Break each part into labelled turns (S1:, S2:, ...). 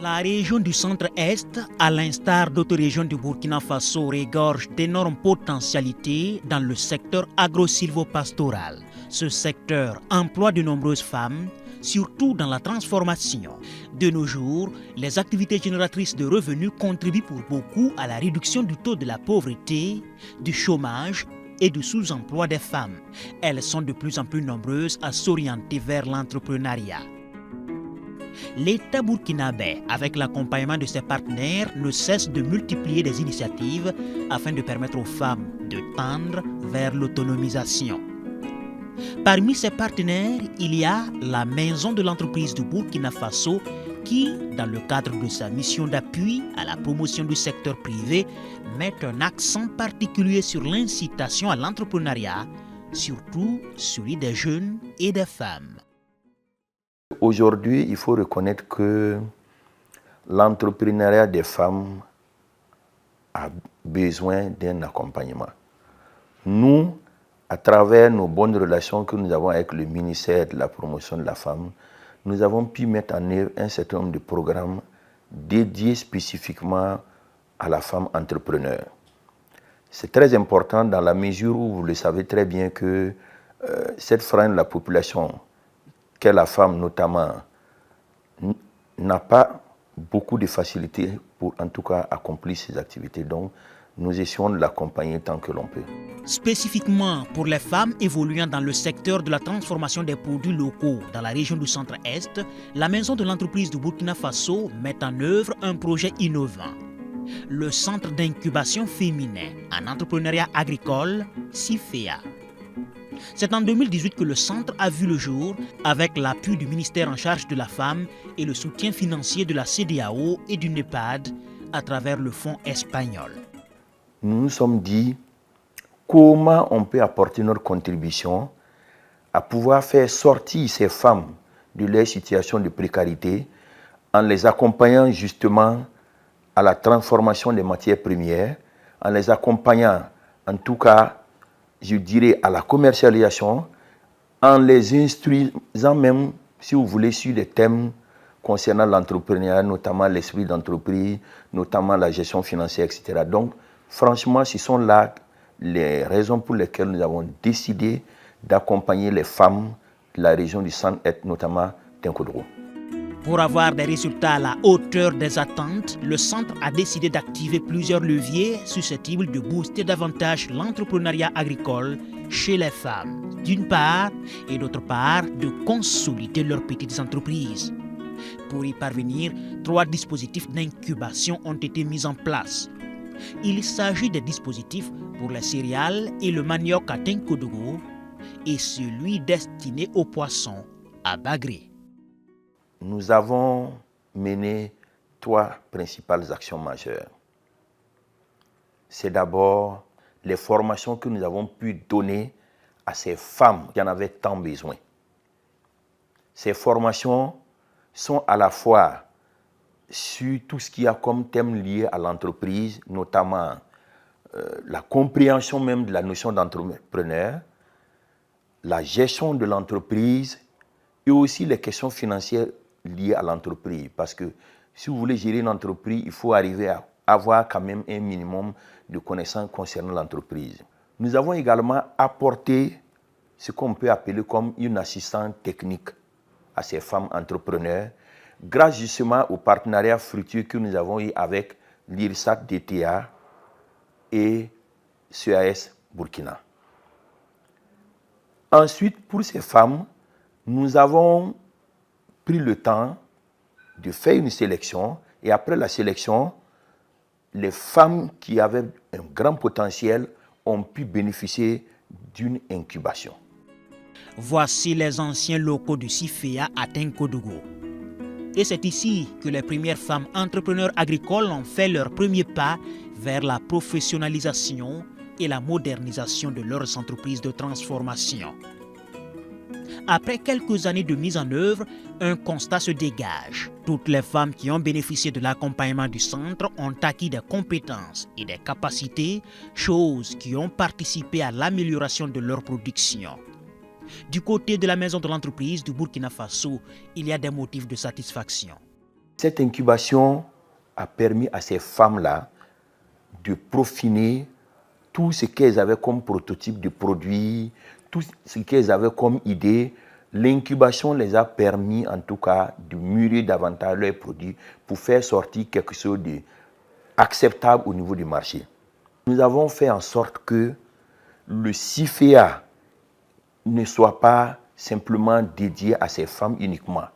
S1: La région du centre-est, à l'instar d'autres régions du Burkina Faso, regorge d'énormes potentialités dans le secteur agro-silvopastoral. Ce secteur emploie de nombreuses femmes, surtout dans la transformation. De nos jours, les activités génératrices de revenus contribuent pour beaucoup à la réduction du taux de la pauvreté, du chômage et du sous-emploi des femmes. Elles sont de plus en plus nombreuses à s'orienter vers l'entrepreneuriat. L'État burkinabé, avec l'accompagnement de ses partenaires, ne cesse de multiplier des initiatives afin de permettre aux femmes de tendre vers l'autonomisation. Parmi ses partenaires, il y a la Maison de l'entreprise du Burkina Faso qui, dans le cadre de sa mission d'appui à la promotion du secteur privé, met un accent particulier sur l'incitation à l'entrepreneuriat, surtout celui des jeunes et des femmes.
S2: Aujourd'hui, il faut reconnaître que l'entrepreneuriat des femmes a besoin d'un accompagnement. Nous, à travers nos bonnes relations que nous avons avec le ministère de la promotion de la femme, nous avons pu mettre en œuvre un certain nombre de programmes dédiés spécifiquement à la femme entrepreneur. C'est très important dans la mesure où vous le savez très bien que cette frange de la population, qu'est la femme notamment, n'a pas beaucoup de facilité pour en tout cas accomplir ses activités. Donc nous essayons de l'accompagner tant que l'on peut.
S1: Spécifiquement pour les femmes évoluant dans le secteur de la transformation des produits locaux dans la région du centre-est, la Maison de l'entreprise du Burkina Faso met en œuvre un projet innovant. Le Centre d'incubation féminin en entrepreneuriat agricole, CIFEA. C'est en 2018 que le centre a vu le jour avec l'appui du ministère en charge de la femme et le soutien financier de la CEDEAO et du NEPAD à travers le fonds espagnol.
S2: Nous nous sommes dit comment on peut apporter notre contribution à pouvoir faire sortir ces femmes de leur situation de précarité en les accompagnant justement à la transformation des matières premières, en les accompagnant en tout cas, je dirais, à la commercialisation, en les instruisant même, si vous voulez, sur des thèmes concernant l'entrepreneuriat, notamment l'esprit d'entreprise, notamment la gestion financière, etc. Donc, franchement, ce sont là les raisons pour lesquelles nous avons décidé d'accompagner les femmes de la région du centre-est, notamment Tinkoudrou.
S1: Pour avoir des résultats à la hauteur des attentes, le centre a décidé d'activer plusieurs leviers susceptibles de booster davantage l'entrepreneuriat agricole chez les femmes, d'une part, et d'autre part, de consolider leurs petites entreprises. Pour y parvenir, 3 dispositifs d'incubation ont été mis en place. Il s'agit des dispositifs pour les céréales et le manioc à Tinkodougou et celui destiné aux poissons à Bagré.
S2: Nous avons mené 3 principales actions majeures. C'est d'abord les formations que nous avons pu donner à ces femmes qui en avaient tant besoin. Ces formations sont à la fois sur tout ce qu'il y a comme thème lié à l'entreprise, notamment la compréhension même de la notion d'entrepreneur, la gestion de l'entreprise et aussi les questions financières liées à l'entreprise. Parce que si vous voulez gérer une entreprise, il faut arriver à avoir quand même un minimum de connaissances concernant l'entreprise. Nous avons également apporté ce qu'on peut appeler comme une assistance technique à ces femmes entrepreneurs, grâce justement au partenariat fructueux que nous avons eu avec l'IRSAT DTA et CAS Burkina. Ensuite, pour ces femmes, nous avons pris le temps de faire une sélection et après la sélection, les femmes qui avaient un grand potentiel ont pu bénéficier d'une incubation.
S1: Voici les anciens locaux du CIFEA à Tinkodougou. Et c'est ici que les premières femmes entrepreneurs agricoles ont fait leur premier pas vers la professionnalisation et la modernisation de leurs entreprises de transformation. Après quelques années de mise en œuvre, un constat se dégage. Toutes les femmes qui ont bénéficié de l'accompagnement du centre ont acquis des compétences et des capacités, choses qui ont participé à l'amélioration de leur production. Du côté de la maison de l'entreprise du Burkina Faso, il y a des motifs de satisfaction.
S2: Cette incubation a permis à ces femmes-là de peaufiner tout ce qu'elles avaient comme prototype de produit, tout ce qu'elles avaient comme idée. L'incubation les a permis en tout cas de mûrir davantage leurs produits pour faire sortir quelque chose d'acceptable au niveau du marché. Nous avons fait en sorte que le CIFEA ne soit pas simplement dédié à ces femmes uniquement.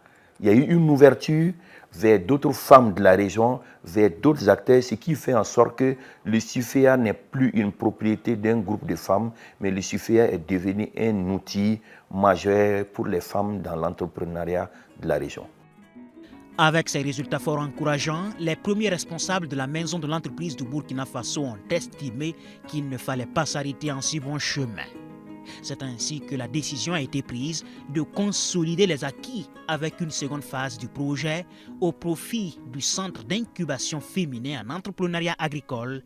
S2: Il y a eu une ouverture vers d'autres femmes de la région, vers d'autres acteurs, ce qui fait en sorte que le CIFEA n'est plus une propriété d'un groupe de femmes, mais le CIFEA est devenu un outil majeur pour les femmes dans l'entrepreneuriat de la région.
S1: Avec ces résultats fort encourageants, les premiers responsables de la maison de l'entreprise du Burkina Faso ont estimé qu'il ne fallait pas s'arrêter en si bon chemin. C'est ainsi que la décision a été prise de consolider les acquis avec une seconde phase du projet au profit du centre d'incubation féminin en entrepreneuriat agricole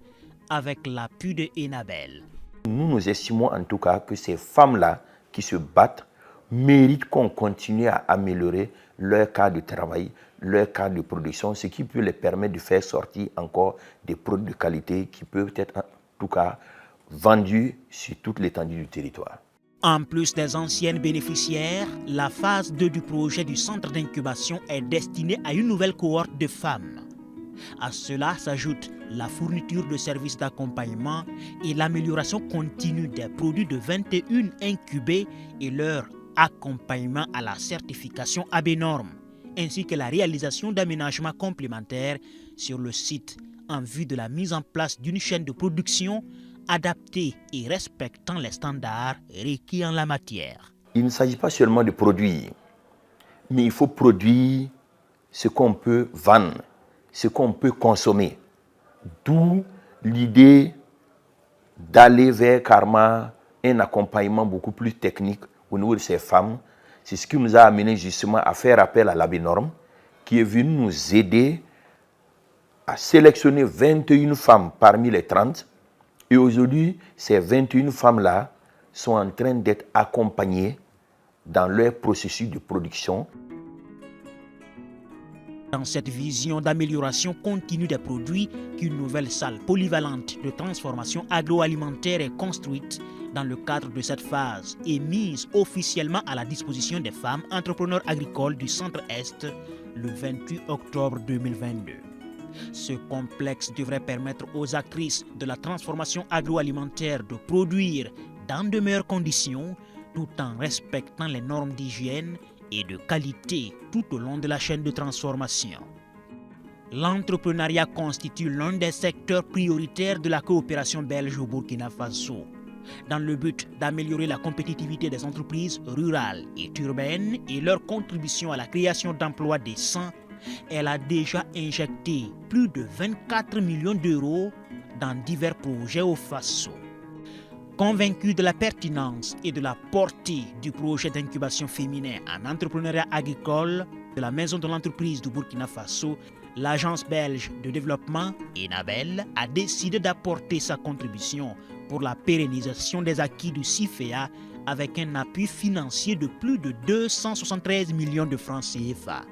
S1: avec l'appui de Enabel.
S2: Nous estimons en tout cas que ces femmes-là qui se battent méritent qu'on continue à améliorer leur cadre de travail, leur cadre de production, ce qui peut les permettre de faire sortir encore des produits de qualité qui peuvent être en tout cas vendus sur toute l'étendue du territoire.
S1: En plus des anciennes bénéficiaires, la phase 2 du projet du centre d'incubation est destinée à une nouvelle cohorte de femmes. À cela s'ajoute la fourniture de services d'accompagnement et l'amélioration continue des produits de 21 incubés et leur accompagnement à la certification AB-Norm, ainsi que la réalisation d'aménagements complémentaires sur le site en vue de la mise en place d'une chaîne de production adaptée et respectant les standards requis en la matière.
S2: Il ne s'agit pas seulement de produire, mais il faut produire ce qu'on peut vendre, ce qu'on peut consommer. D'où l'idée d'aller vers carrément un accompagnement beaucoup plus technique au niveau de ces femmes. C'est ce qui nous a amené justement à faire appel à l'AB-Norm, qui est venu nous aider à sélectionner 21 femmes parmi les 30. Et aujourd'hui, ces 21 femmes-là sont en train d'être accompagnées dans leur processus de production.
S1: Dans cette vision d'amélioration continue des produits, qu'une nouvelle salle polyvalente de transformation agroalimentaire est construite dans le cadre de cette phase et mise officiellement à la disposition des femmes entrepreneurs agricoles du Centre-Est le 28 octobre 2022. Ce complexe devrait permettre aux actrices de la transformation agroalimentaire de produire dans de meilleures conditions tout en respectant les normes d'hygiène et de qualité tout au long de la chaîne de transformation. L'entrepreneuriat constitue l'un des secteurs prioritaires de la coopération belge au Burkina Faso. Dans le but d'améliorer la compétitivité des entreprises rurales et urbaines et leur contribution à la création d'emplois décents, elle a déjà injecté plus de 24 millions d'euros dans divers projets au Faso. Convaincu de la pertinence et de la portée du projet d'incubation féminin en entrepreneuriat agricole de la maison de l'entreprise du Burkina Faso, l'agence belge de développement, Enabel, a décidé d'apporter sa contribution pour la pérennisation des acquis du CIFEA avec un appui financier de plus de 273 millions de francs CFA.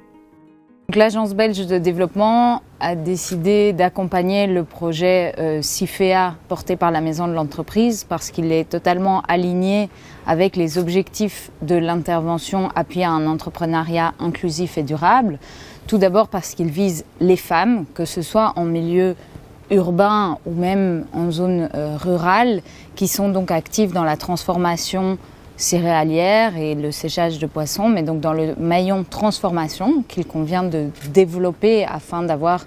S3: L'agence belge de développement a décidé d'accompagner le projet CIFEA porté par la maison de l'entreprise parce qu'il est totalement aligné avec les objectifs de l'intervention appuyée à un entrepreneuriat inclusif et durable. Tout d'abord parce qu'il vise les femmes, que ce soit en milieu urbain ou même en zone rurale, qui sont donc actives dans la transformation céréalière et le séchage de poissons, mais donc dans le maillon transformation qu'il convient de développer afin d'avoir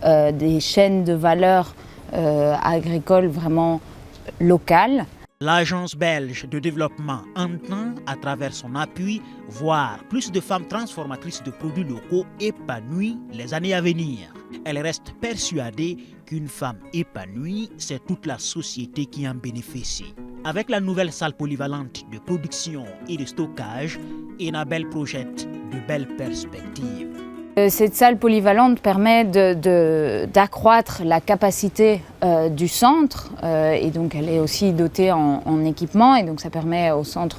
S3: des chaînes de valeur agricoles vraiment locales.
S1: L'agence belge de développement entend, à travers son appui, voir plus de femmes transformatrices de produits locaux épanouies les années à venir. Elle reste persuadée Qu'une femme épanouie, c'est toute la société qui en bénéficie. Avec la nouvelle salle polyvalente de production et de stockage, Enabel projette de belles perspectives.
S3: Cette salle polyvalente permet d'accroître la capacité du centre et donc elle est aussi dotée en équipement et donc ça permet au centre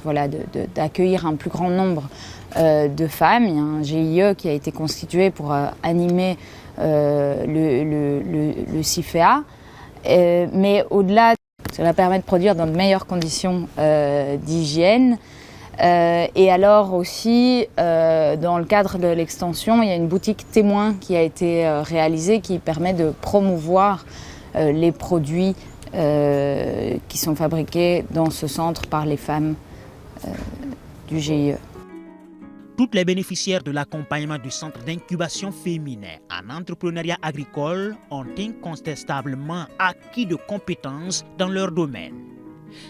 S3: d'accueillir un plus grand nombre de femmes. Il y a un GIE qui a été constitué pour animer le CIFEA, mais au-delà, cela permet de produire dans de meilleures conditions d'hygiène. Et alors aussi, dans le cadre de l'extension, il y a une boutique témoin qui a été réalisée qui permet de promouvoir les produits qui sont fabriqués dans ce centre par les femmes du GIE.
S1: Toutes les bénéficiaires de l'accompagnement du centre d'incubation féminin en entrepreneuriat agricole ont incontestablement acquis de compétences dans leur domaine.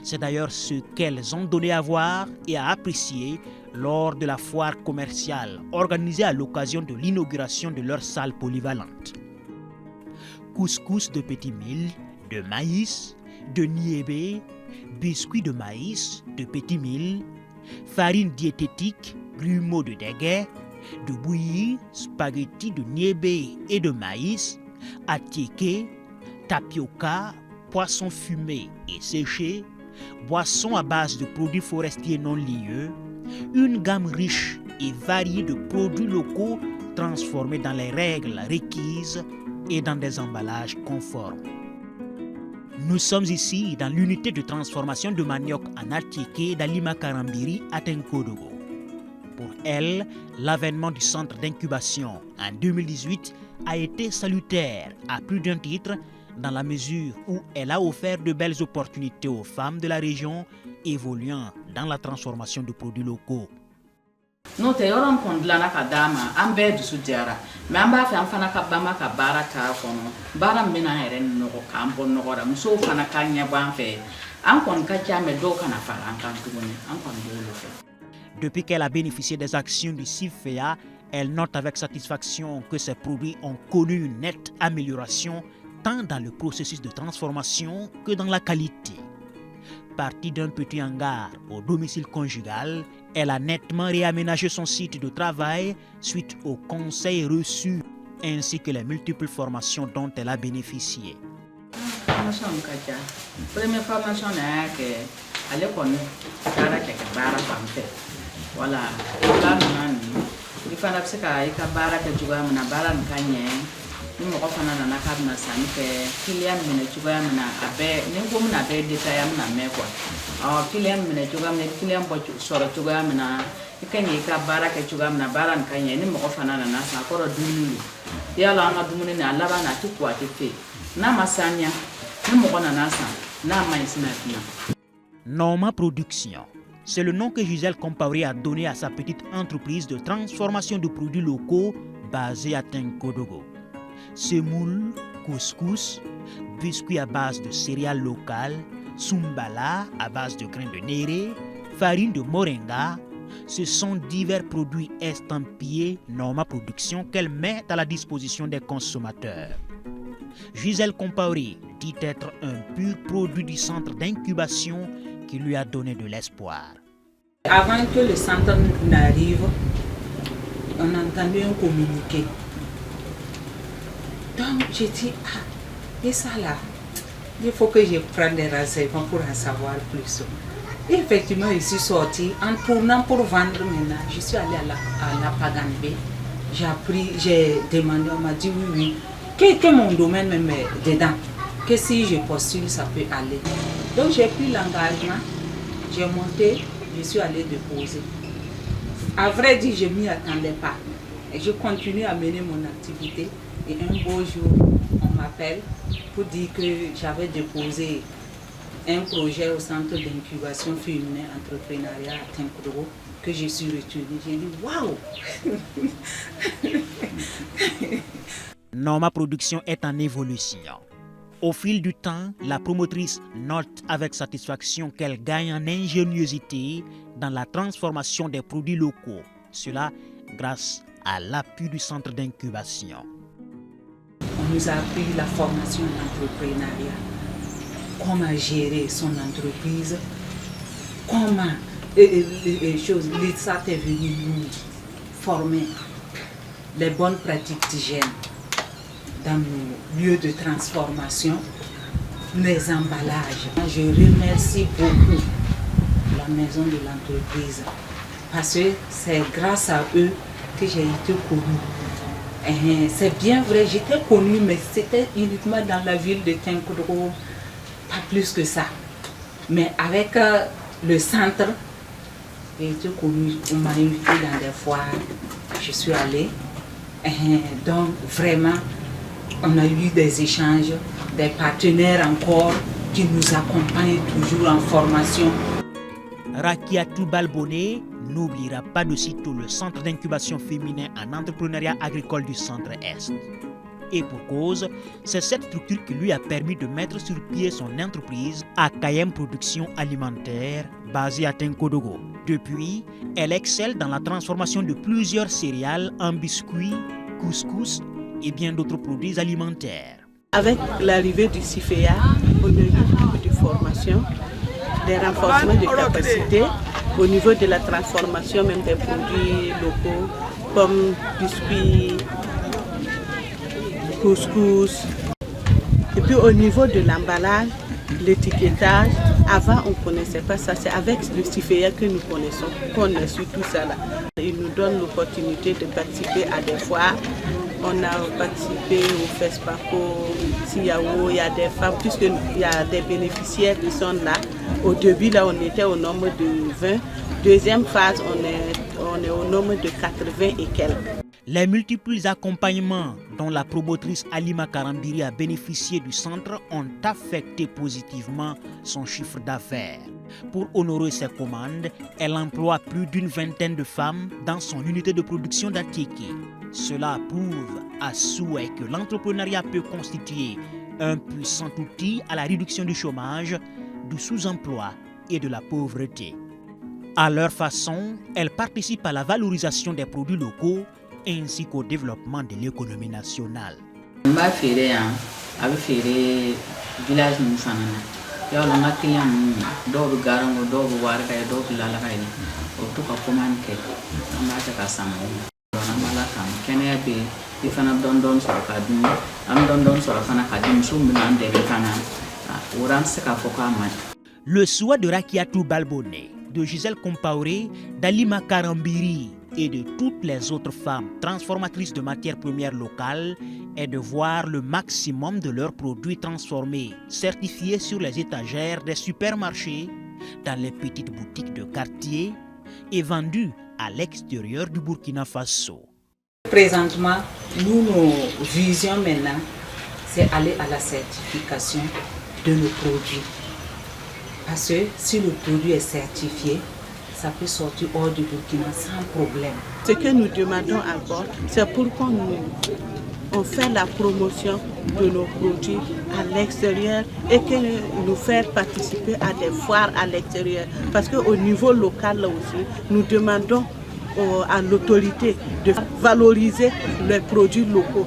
S1: C'est d'ailleurs ce qu'elles ont donné à voir et à apprécier lors de la foire commerciale organisée à l'occasion de l'inauguration de leur salle polyvalente. Couscous de petit mil, de maïs, de niébé, biscuits de maïs, de petit mil, farine diététique, grumeaux de déguet, de bouillie, spaghettis de niébé et de maïs, atiéké, tapioca, poissons fumés et séchés, boissons à base de produits forestiers non lieux, une gamme riche et variée de produits locaux transformés dans les règles requises et dans des emballages conformes. Nous sommes ici dans l'unité de transformation de manioc en atiéké d'Alima Karambiri à Tenkodogo. Pour elle, l'avènement du centre d'incubation en 2018 a été salutaire à plus d'un titre dans la mesure où elle a offert de belles opportunités aux femmes de la région évoluant dans la transformation de produits locaux.
S4: N'o tɛ yɔrɔ n kɔni dilanna ka d'a ma an bɛɛ dusu jara mais an b'a fɛ an fana ka bama ka baara k'a kɔnɔ baara min bɛna an yɛrɛ nɔgɔ k'an bɔ nɔgɔ la musow fana ka ɲɛ b'an fɛ an kɔni ka ca mais dɔw kana fara an kan tuguni an kɔni b'olu fɛ.
S1: Depuis qu'elle a bénéficié des actions du CIFEA, elle note avec satisfaction que ses produits ont connu une nette amélioration tant dans le processus de transformation que dans la qualité. Partie d'un petit hangar au domicile conjugal, elle a nettement réaménagé son site de travail suite aux conseils reçus ainsi que les multiples formations dont elle a bénéficié.
S4: Formation ka ca première formation na y'a kɛ ale kɔni taara kɛ ka baara fan fɛ wala baara ninnu ni i fana bɛ se ka i ka baara kɛ cogoya min na baara nin ka ɲɛ ni mɔgɔ fana nana k'a bɛna sanni kɛ client minɛ cogoya min na a bɛɛ ni n ko min na a bɛɛ détail an bɛna mɛn quoi client minɛ cogoya min na client bɔ sɔrɔ cogoya min na i ka ɲɛ i ka baara kɛ cogoya min na baara nin ka ɲɛ ni mɔgɔ fana nana san a kɔrɔ dumuni don yala an ka dumuni nin a laban na a tɛ ko a tɛ fɛ n'a ma saniya ni mɔgɔ nana san n'a ma ɲi sina fina.
S1: Norma Production, c'est le nom que Gisèle Compaoré a donné à sa petite entreprise de transformation de produits locaux basée à Tenkodogo. Semoule, couscous, biscuits à base de céréales locales, sumbala à base de grains de néré, farine de moringa, ce sont divers produits estampillés Norma Production qu'elle met à la disposition des consommateurs. Gisèle Compaoré dit être un pur produit du centre d'incubation qui lui a donné de l'espoir.
S4: Avant que le centre n'arrive, on entendait un communiqué. Donc j'ai dit, et ça là, il faut que je prenne des renseignements pour en savoir plus. Et effectivement, je suis sortie en tournant pour vendre maintenant. Je suis allée à la Paganbe. J'ai demandé, on m'a dit oui. Que mon domaine me met dedans. Que si je postule, ça peut aller. Donc j'ai pris l'engagement, j'ai monté, je suis allée déposer. À vrai dire, je ne m'y attendais pas. Et je continue à mener mon activité. Et un beau jour, on m'appelle pour dire que j'avais déposé un projet au centre d'incubation féminin entrepreneuriat à Tenkodogo, que je suis retenue. J'ai dit waouh!
S1: Norma Production est en évolution. Au fil du temps, la promotrice note avec satisfaction qu'elle gagne en ingéniosité dans la transformation des produits locaux. Cela grâce à l'appui du centre d'incubation.
S4: On On nous a appris la formation d'entrepreneuriat, comment gérer son entreprise, comment les choses. L'ISAT est venu nous former les bonnes pratiques d'hygiène dans nos lieux de transformation, les emballages. Je remercie beaucoup la maison de l'entreprise parce que c'est grâce à eux que j'ai été connue. C'est bien vrai, j'étais connue, mais c'était uniquement dans la ville de Tinkoudou, pas plus que ça. Mais avec le centre, j'ai été connue, on m'a invité dans des foires, je suis allée. Donc vraiment, on a eu des échanges, des partenaires encore qui nous accompagnent toujours en formation.
S1: Rakiatou Balboné n'oubliera pas de citer le centre d'incubation féminin en entrepreneuriat agricole du Centre-Est. Et pour cause, c'est cette structure qui lui a permis de mettre sur pied son entreprise Akayem Production Alimentaire basée à Tinkodogo. Depuis, elle excelle dans la transformation de plusieurs céréales en biscuits, couscous et bien d'autres produits alimentaires.
S5: Avec l'arrivée du CIFEA, on a eu beaucoup de formations, des renforcements de capacités au niveau de la transformation même des produits locaux comme biscuits, couscous. Et puis au niveau de l'emballage, l'étiquetage, avant on ne connaissait pas ça, c'est avec le CIFEA que nous connaissons, qu'on a su tout ça là. Il nous donne l'opportunité de participer à des foires. On a participé au FESPACO, SIAO, il y a des femmes, puisqu'il y a des bénéficiaires qui sont là. Au début, là, on était au nombre de 20. Deuxième phase, on est au nombre de 80 et quelques.
S1: Les multiples accompagnements dont la promotrice Halima Karambiri a bénéficié du centre ont affecté positivement son chiffre d'affaires. Pour honorer ses commandes, elle emploie plus d'une vingtaine de femmes dans son unité de production d'Atiki. Cela prouve à souhait que l'entrepreneuriat peut constituer un puissant outil à la réduction du chômage, du sous-emploi et de la pauvreté. À leur façon, elles participent à la valorisation des produits locaux ainsi qu'au développement de l'économie nationale. Le souhait de Rakiatou Balboné, de Gisèle Compaoré, d'Halima Karambiri et de toutes les autres femmes transformatrices de matières premières locales est de voir le maximum de leurs produits transformés, certifiés sur les étagères des supermarchés, dans les petites boutiques de quartier et vendus à l'extérieur du Burkina Faso.
S4: Présentement, nous, nos visions maintenant, c'est aller à la certification de nos produits. Parce que si le produit est certifié, ça peut sortir hors du Burkina sans problème.
S5: Ce que nous demandons encore, c'est pourquoi on fait la promotion de nos produits à l'extérieur et que nous faire participer à des foires à l'extérieur. Parce qu'au niveau local là aussi, nous demandons à l'autorité de valoriser les produits locaux.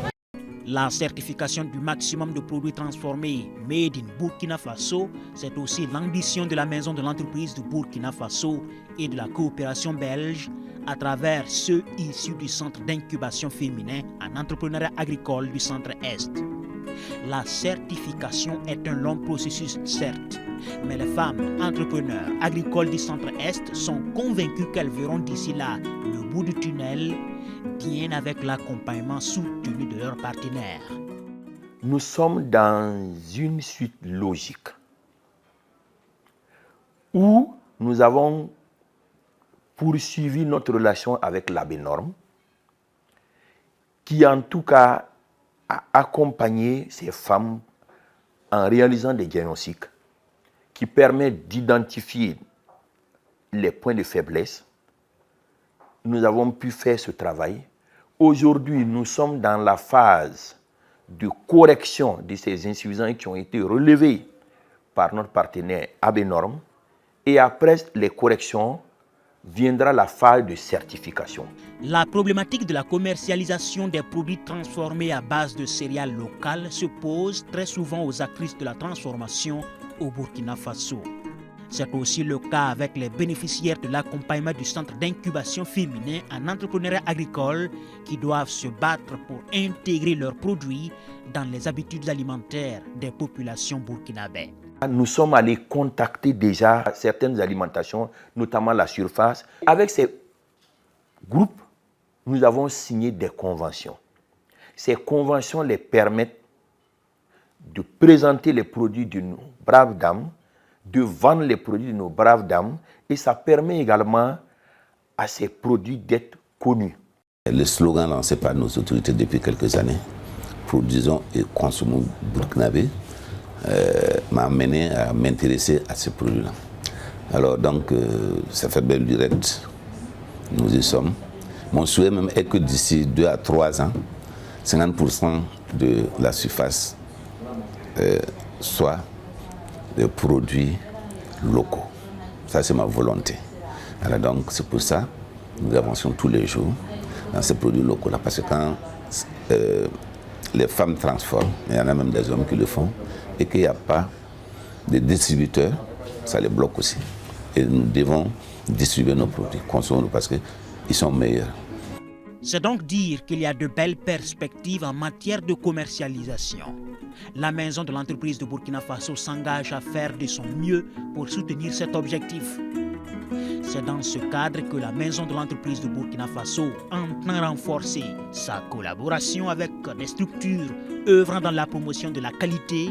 S1: La certification du maximum de produits transformés Made in Burkina Faso, c'est aussi l'ambition de la maison de l'entreprise du Burkina Faso et de la coopération belge à travers ceux issus du centre d'incubation féminin en entrepreneuriat agricole du Centre-Est. La certification est un long processus, certes, mais les femmes entrepreneurs agricoles du Centre-Est sont convaincues qu'elles verront d'ici là le bout du tunnel, bien avec l'accompagnement soutenu de leurs partenaires.
S2: Nous sommes dans une suite logique où nous avons poursuivi notre relation avec l'ABNORM, qui en tout cas a accompagné ces femmes en réalisant des diagnostics qui permettent d'identifier les points de faiblesse. Nous avons pu faire ce travail. Aujourd'hui, nous sommes dans la phase de correction de ces insuffisances qui ont été relevées par notre partenaire ABNORM. Et après les corrections, viendra la phase de certification.
S1: La problématique de la commercialisation des produits transformés à base de céréales locales se pose très souvent aux actrices de la transformation au Burkina Faso. C'est aussi le cas avec les bénéficiaires de l'accompagnement du centre d'incubation féminin en entrepreneuriat agricole qui doivent se battre pour intégrer leurs produits dans les habitudes alimentaires des populations burkinabées.
S2: Nous sommes allés contacter déjà certaines alimentations, notamment la surface. Avec ces groupes, nous avons signé des conventions. Ces conventions les permettent de présenter les produits de nos braves dames, de vendre les produits de nos braves dames, et ça permet également à ces produits d'être connus.
S6: Le slogan lancé par nos autorités depuis quelques années, produisons et consommons burkinabé, m'a amené à m'intéresser à ces produits-là. Alors donc, ça fait belle direct, nous y sommes. Mon souhait même est que d'ici 2 à 3 ans, 50% de la surface soit des produits locaux. Ça, c'est ma volonté. Alors donc, c'est pour ça que nous avançons tous les jours dans ces produits locaux-là. Parce que quand les femmes transforment, il y en a même des hommes qui le font, et qu'il n'y a pas de distributeurs, ça les bloque aussi. Et nous devons distribuer nos produits, consommer parce qu'ils sont meilleurs.
S1: C'est donc dire qu'il y a de belles perspectives en matière de commercialisation. La maison de l'entreprise de Burkina Faso s'engage à faire de son mieux pour soutenir cet objectif. C'est dans ce cadre que la maison de l'entreprise de Burkina Faso entend renforcer sa collaboration avec des structures œuvrant dans la promotion de la qualité,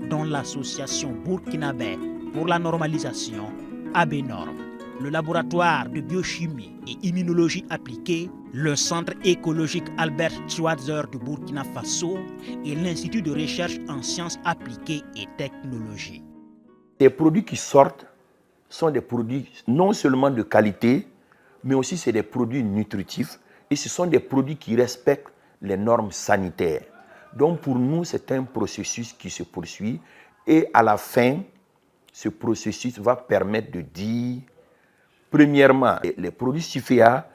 S1: dont l'association burkinabé pour la normalisation, ABNORM, le laboratoire de biochimie et immunologie appliquée, le centre écologique Albert Schweitzer de Burkina Faso et l'Institut de recherche en sciences appliquées et technologies.
S2: Les produits qui sortent sont des produits non seulement de qualité, mais aussi c'est des produits nutritifs et ce sont des produits qui respectent les normes sanitaires. Donc pour nous, c'est un processus qui se poursuit et à la fin, ce processus va permettre de dire, premièrement, les produits CIFEA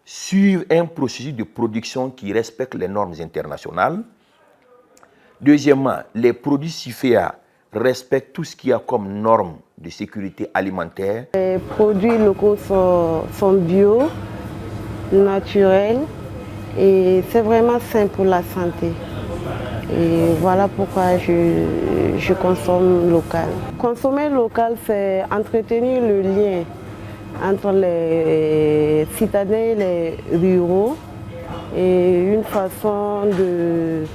S2: suivent un processus de production qui respecte les normes internationales. Deuxièmement, les produits CIFEA respectent tout ce qu'il y a comme normes de sécurité alimentaire.
S7: Les produits locaux sont bio, naturels et c'est vraiment sain pour la santé. Et voilà pourquoi je consomme local. Consommer local, c'est entretenir le lien entre les citadins et les ruraux et une façon de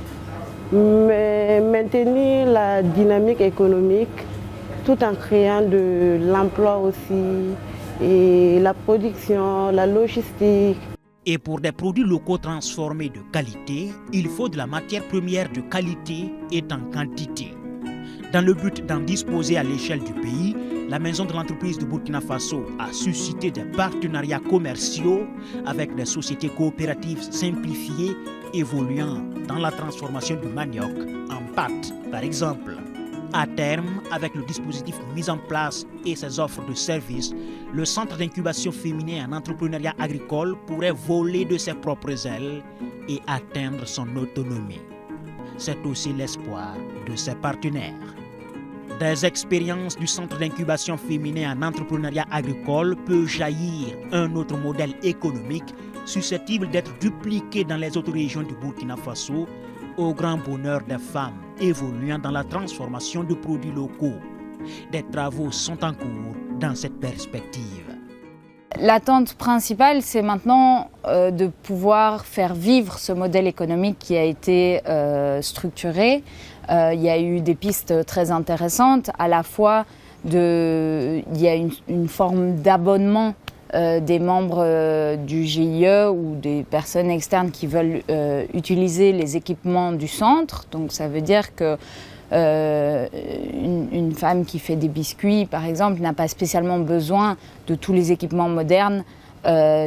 S7: maintenir la dynamique économique tout en créant de l'emploi aussi et la production, la logistique.
S1: Et pour des produits locaux transformés de qualité, il faut de la matière première de qualité et en quantité. Dans le but d'en disposer à l'échelle du pays, la maison de l'entreprise de Burkina Faso a suscité des partenariats commerciaux avec des sociétés coopératives simplifiées évoluant dans la transformation du manioc en pâte, par exemple. À terme, avec le dispositif mis en place et ses offres de services, le centre d'incubation féminin en entrepreneuriat agricole pourrait voler de ses propres ailes et atteindre son autonomie. C'est aussi l'espoir de ses partenaires. Des expériences du centre d'incubation féminin en entrepreneuriat agricole peut jaillir un autre modèle économique susceptible d'être dupliqué dans les autres régions du Burkina Faso au grand bonheur des femmes évoluant dans la transformation de produits locaux. Des travaux sont en cours dans cette perspective.
S3: L'attente principale, c'est maintenant de pouvoir faire vivre ce modèle économique qui a été structuré. Il y a eu des pistes très intéressantes, à la fois il y a une forme d'abonnement des membres du GIE ou des personnes externes qui veulent utiliser les équipements du centre. Donc ça veut dire que une femme qui fait des biscuits, par exemple, n'a pas spécialement besoin de tous les équipements modernes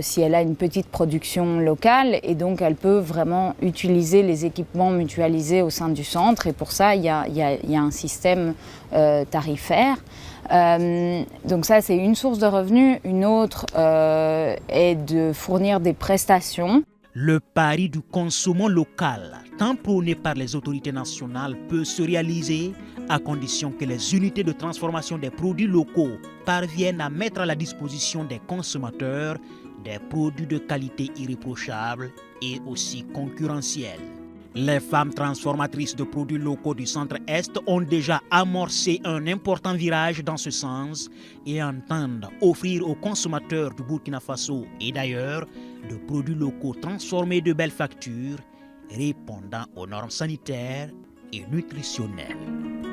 S3: si elle a une petite production locale, et donc elle peut vraiment utiliser les équipements mutualisés au sein du centre, et pour ça il y a un système tarifaire. Donc ça, c'est une source de revenus. Une autre est de fournir des prestations.
S1: Le pari du consommant local, tant prôné par les autorités nationales, peut se réaliser à condition que les unités de transformation des produits locaux parviennent à mettre à la disposition des consommateurs des produits de qualité irréprochable et aussi concurrentiels. Les femmes transformatrices de produits locaux du Centre-Est ont déjà amorcé un important virage dans ce sens et entendent offrir aux consommateurs du Burkina Faso et d'ailleurs de produits locaux transformés de belle facture, répondant aux normes sanitaires et nutritionnelles.